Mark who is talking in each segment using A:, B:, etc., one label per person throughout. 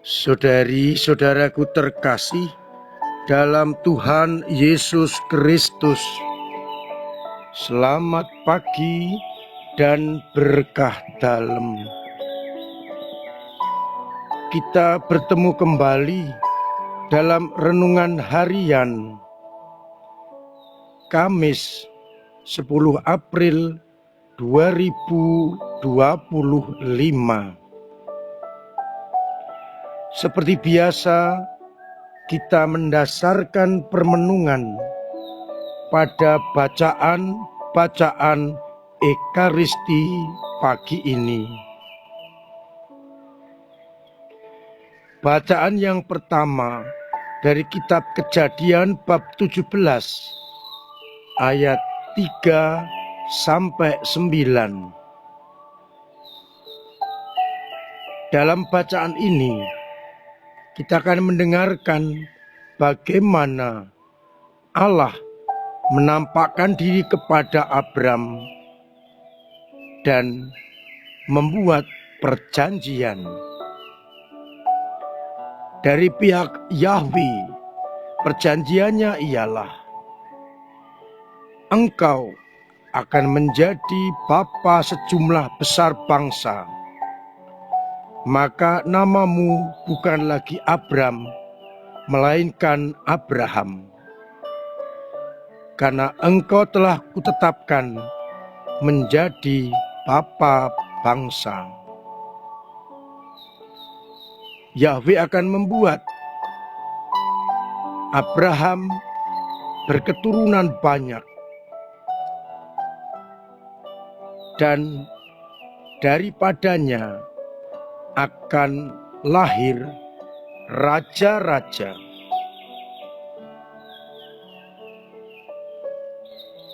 A: Saudari-saudaraku terkasih dalam Tuhan Yesus Kristus, selamat pagi dan berkah dalam. Kita bertemu kembali dalam renungan harian Kamis 10 April 2025. Seperti biasa, kita mendasarkan permenungan pada bacaan Ekaristi pagi ini. Bacaan yang pertama dari kitab Kejadian bab 17 ayat 3 sampai 9. Dalam bacaan ini kita akan mendengarkan bagaimana Allah menampakkan diri kepada Abram dan membuat perjanjian. Dari pihak Yahweh, perjanjiannya ialah, engkau akan menjadi bapa sejumlah besar bangsa. Maka namamu bukan lagi Abram, melainkan Abraham. Karena engkau telah kutetapkan menjadi bapa bangsa. Yahweh akan membuat Abraham berketurunan banyak. Dan daripadanya akan lahir raja-raja.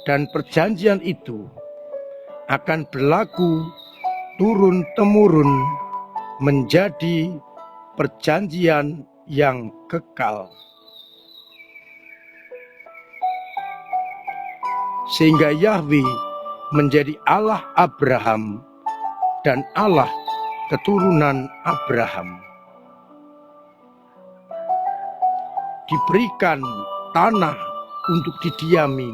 A: Dan perjanjian itu akan berlaku turun-temurun menjadi perjanjian yang kekal. Sehingga Yahweh menjadi Allah Abraham dan Allah keturunan Abraham. Diberikan tanah untuk didiami.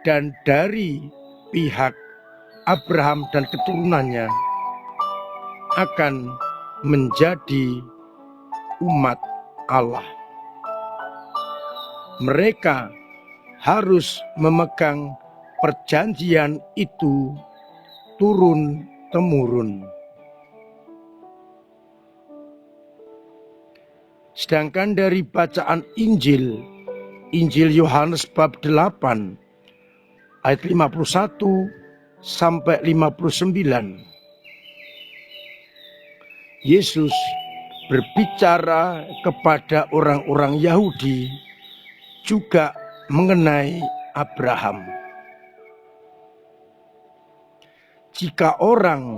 A: Dan dari pihak Abraham dan keturunannya akan menjadi umat Allah. Mereka harus memegang perjanjian itu turun-temurun. Sedangkan dari bacaan Injil Yohanes bab 8 ayat 51 sampai 59. Yesus berbicara kepada orang-orang Yahudi juga mengenai Abraham. Jika orang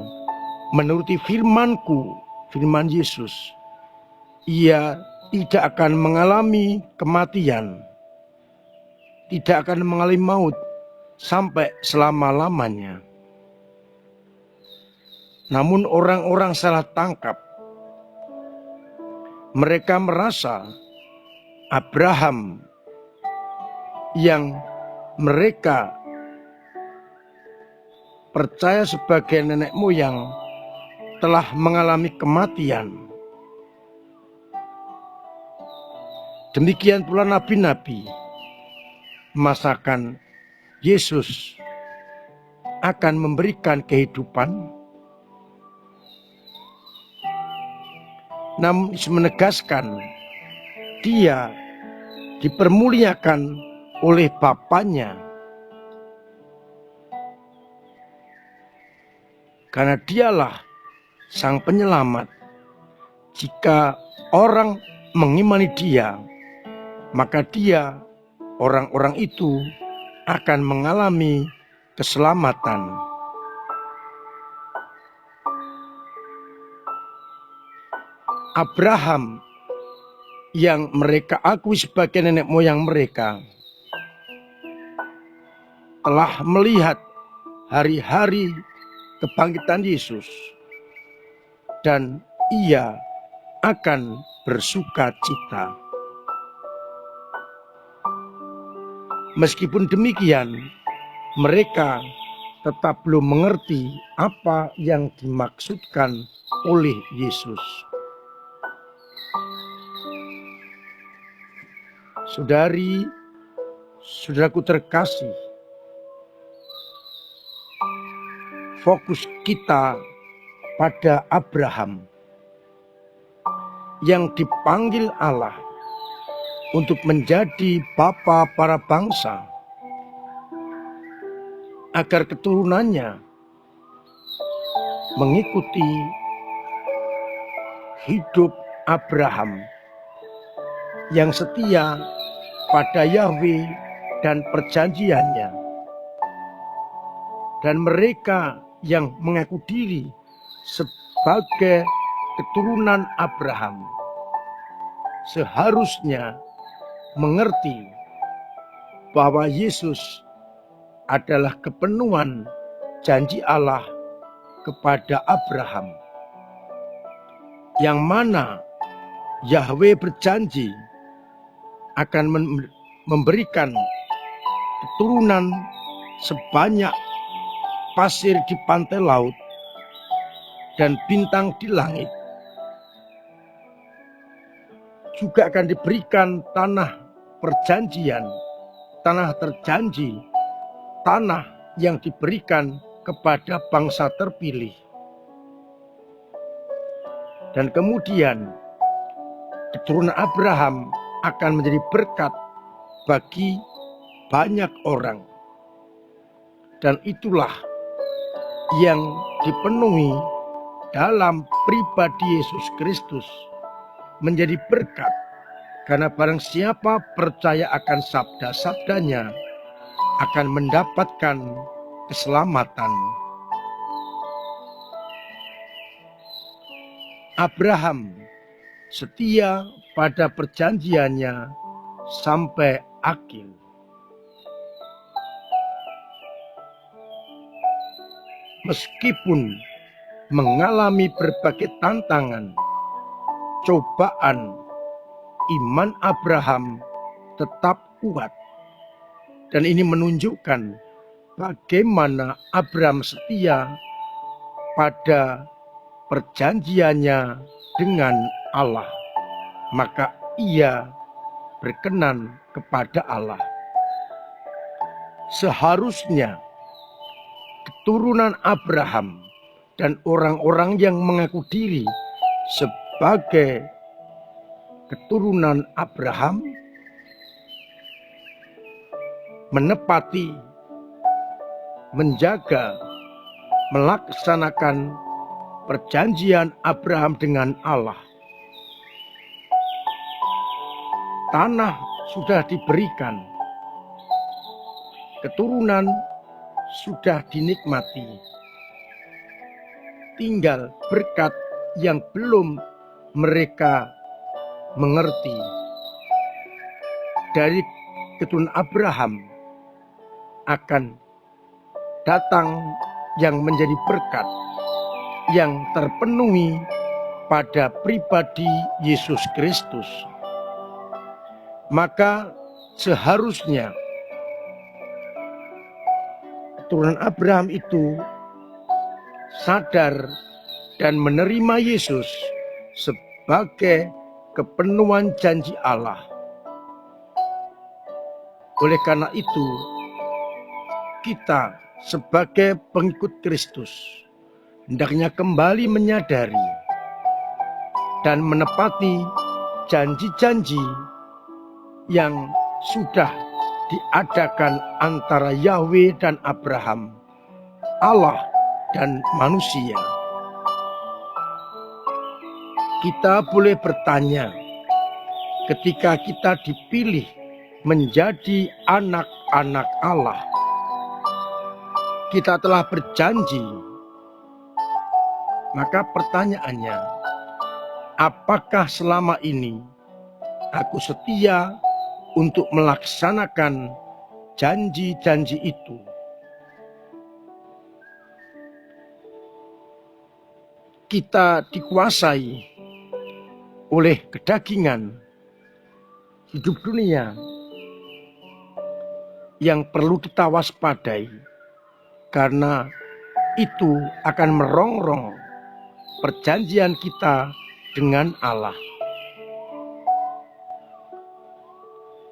A: menuruti firman-Ku, firman Yesus, ia tidak akan mengalami kematian, tidak akan mengalami maut sampai selama-lamanya. Namun orang-orang salah tangkap. Mereka merasa Abraham yang mereka percaya sebagai nenek moyang telah mengalami kematian. Demikian pula nabi-nabi. Masakan Yesus akan memberikan kehidupan? Namun menegaskan dia dipermuliakan oleh Bapanya. Karena dialah sang penyelamat. Jika orang mengimani dia, maka dia, orang-orang itu akan mengalami keselamatan. Abraham yang mereka akui sebagai nenek moyang mereka telah melihat hari-hari kebangkitan Yesus. dan ia akan bersuka cita. Meskipun demikian, mereka tetap belum mengerti apa yang dimaksudkan oleh Yesus. Saudaraku terkasih, fokus kita pada Abraham yang dipanggil Allah untuk menjadi bapa para bangsa, agar keturunannya mengikuti hidup Abraham yang setia pada Yahweh dan perjanjiannya. Dan mereka yang mengaku diri sebagai keturunan Abraham seharusnya mengerti bahwa Yesus adalah kepenuhan janji Allah kepada Abraham, yang mana Yahweh berjanji akan memberikan keturunan sebanyak pasir di pantai laut dan bintang di langit. Juga akan diberikan tanah perjanjian, tanah terjanji, tanah yang diberikan kepada bangsa terpilih. Dan kemudian keturunan Abraham akan menjadi berkat bagi banyak orang. Dan itulah yang dipenuhi dalam pribadi Yesus Kristus, menjadi berkat. Karena barang siapa percaya akan sabda-sabdanya akan mendapatkan keselamatan. Abraham setia pada perjanjiannya sampai akhir. Meskipun mengalami berbagai tantangan, cobaan, iman Abraham tetap kuat. Dan ini menunjukkan bagaimana Abraham setia pada perjanjiannya dengan Allah. Maka ia berkenan kepada Allah. Seharusnya keturunan Abraham dan orang-orang yang mengaku diri sebagai keturunan Abraham menepati, menjaga, melaksanakan perjanjian Abraham dengan Allah. Tanah sudah diberikan, keturunan sudah dinikmati, tinggal berkat yang belum mereka mengerti. Dari keturunan Abraham akan datang yang menjadi berkat yang terpenuhi pada pribadi Yesus Kristus. Maka seharusnya keturunan Abraham itu sadar dan menerima Yesus sebagai kepenuhan janji Allah. Oleh karena itu, kita sebagai pengikut Kristus hendaknya kembali menyadari dan menepati janji-janji yang sudah diadakan antara Yahweh dan Abraham, Allah dan manusia. Kita boleh bertanya, ketika kita dipilih menjadi anak-anak Allah, kita telah berjanji. Maka pertanyaannya, apakah selama ini aku setia untuk melaksanakan janji-janji itu? kita dikuasai oleh kedagingan hidup dunia yang perlu kita waspadai, karena itu akan merongrong perjanjian kita dengan Allah.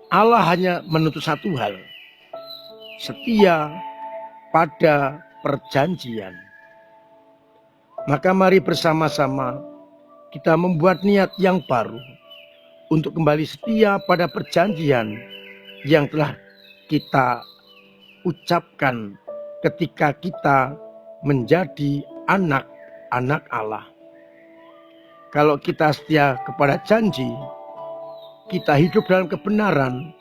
A: Allah hanya menuntut satu hal, setia pada perjanjian. Maka mari bersama-sama kita membuat niat yang baru untuk kembali setia pada perjanjian yang telah kita ucapkan ketika kita menjadi anak-anak Allah. Kalau kita setia kepada janji, kita hidup dalam kebenaran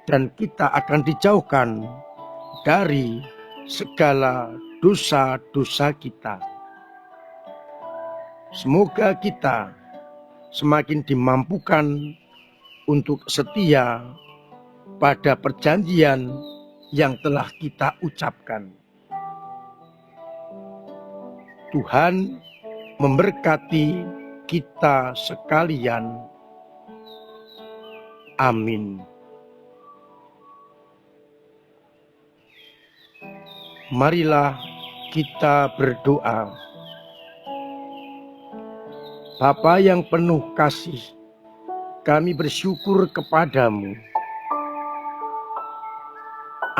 A: dan kita akan dijauhkan dari segala dosa-dosa kita. Semoga kita semakin dimampukan untuk setia pada perjanjian yang telah kita ucapkan. Tuhan memberkati kita sekalian. Amin. Marilah kita berdoa. Bapa yang penuh kasih, kami bersyukur kepadamu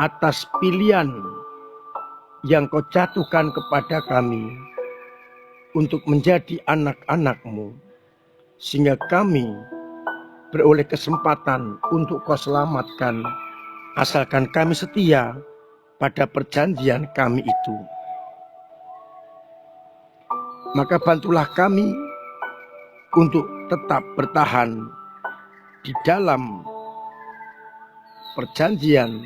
A: atas pilihan yang kau jatuhkan kepada kami untuk menjadi anak-anak-mu, sehingga kami beroleh kesempatan untuk kau selamatkan, asalkan kami setia pada perjanjian kami itu. Maka bantulah kami untuk tetap bertahan di dalam perjanjian,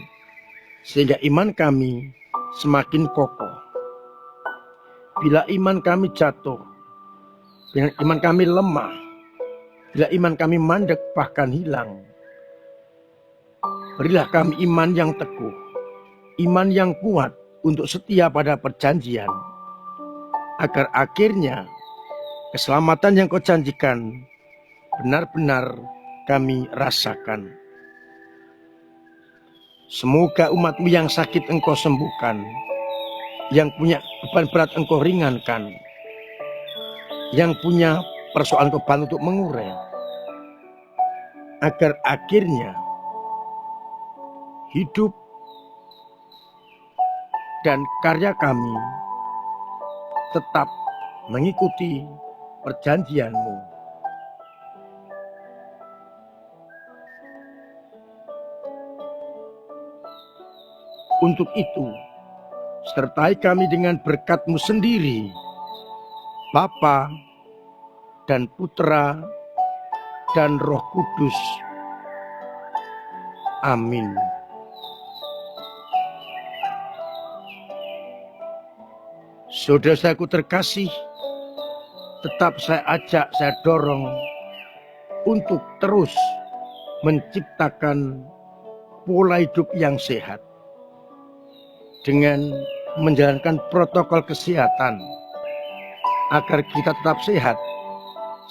A: sehingga iman kami semakin kokoh. Bila iman kami jatuh, bila iman kami lemah, bila iman kami mandek bahkan hilang, berilah kami iman yang teguh, iman yang kuat untuk setia pada perjanjian, agar akhirnya keselamatan yang kau janjikan benar-benar kami rasakan. Semoga umat-Mu yang sakit Engkau sembuhkan, yang punya beban berat Engkau ringankan, yang punya persoalan Engkau bantu untuk mengurai, agar akhirnya hidup dan karya kami tetap mengikuti perjanjian-Mu. Untuk itu, sertai kami dengan berkat-Mu sendiri, Bapa dan Putra dan Roh Kudus. Amin. Saudara-saudaraku terkasih, tetap saya ajak, saya dorong untuk terus menciptakan pola hidup yang sehat dengan menjalankan protokol kesehatan agar kita tetap sehat,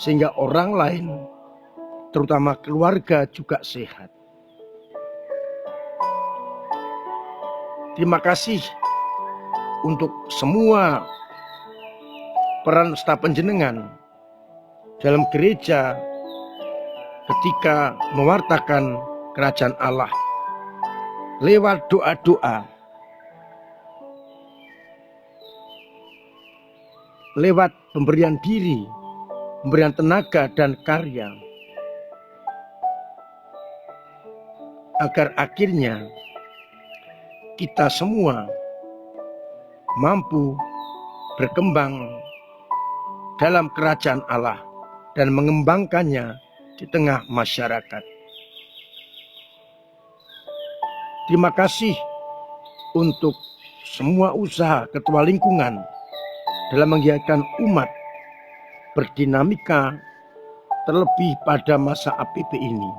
A: sehingga orang lain, terutama keluarga, juga sehat. Terima kasih untuk semua peran serta penjenengan dalam gereja ketika mewartakan kerajaan Allah lewat doa-doa, lewat pemberian diri, pemberian tenaga dan karya, agar akhirnya kita semua mampu berkembang dalam kerajaan Allah dan mengembangkannya di tengah masyarakat. Terima kasih untuk semua usaha ketua lingkungan dalam menggiatkan umat berdinamika, terlebih pada masa APP ini.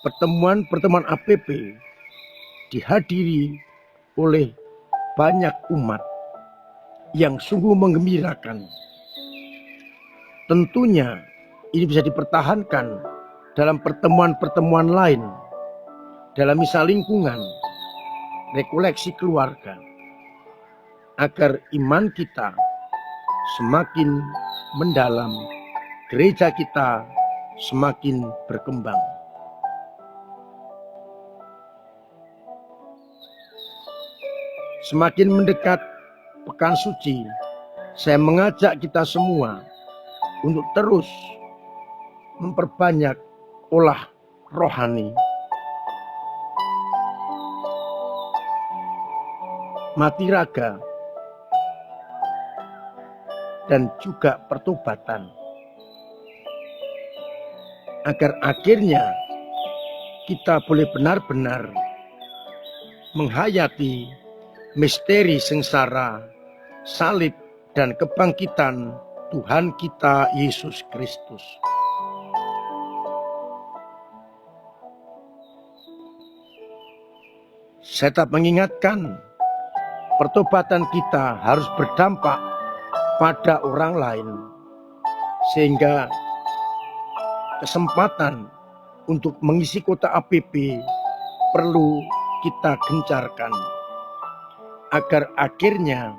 A: Pertemuan-pertemuan APP dihadiri oleh banyak umat yang sungguh menggembirakan. Tentunya ini bisa dipertahankan dalam pertemuan-pertemuan lain, dalam misal lingkungan, rekoleksi keluarga, agar iman kita semakin mendalam, gereja kita semakin berkembang. Semakin mendekat Pekan Suci, saya mengajak kita semua untuk terus memperbanyak olah rohani, mati raga, dan juga pertobatan, agar akhirnya kita boleh benar-benar menghayati misteri sengsara, salib, dan kebangkitan Tuhan kita Yesus Kristus. Saya tetap mengingatkan, pertobatan kita harus berdampak pada orang lain, sehingga kesempatan untuk mengisi kota APP perlu kita gencarkan, agar akhirnya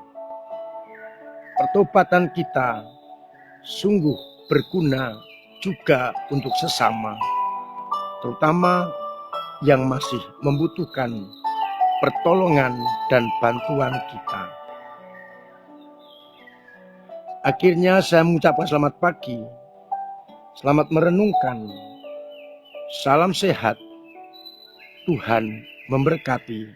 A: pertobatan kita sungguh berguna juga untuk sesama, terutama yang masih membutuhkan pertolongan dan bantuan kita. Akhirnya saya mengucapkan selamat pagi, selamat merenungkan, salam sehat, Tuhan memberkati.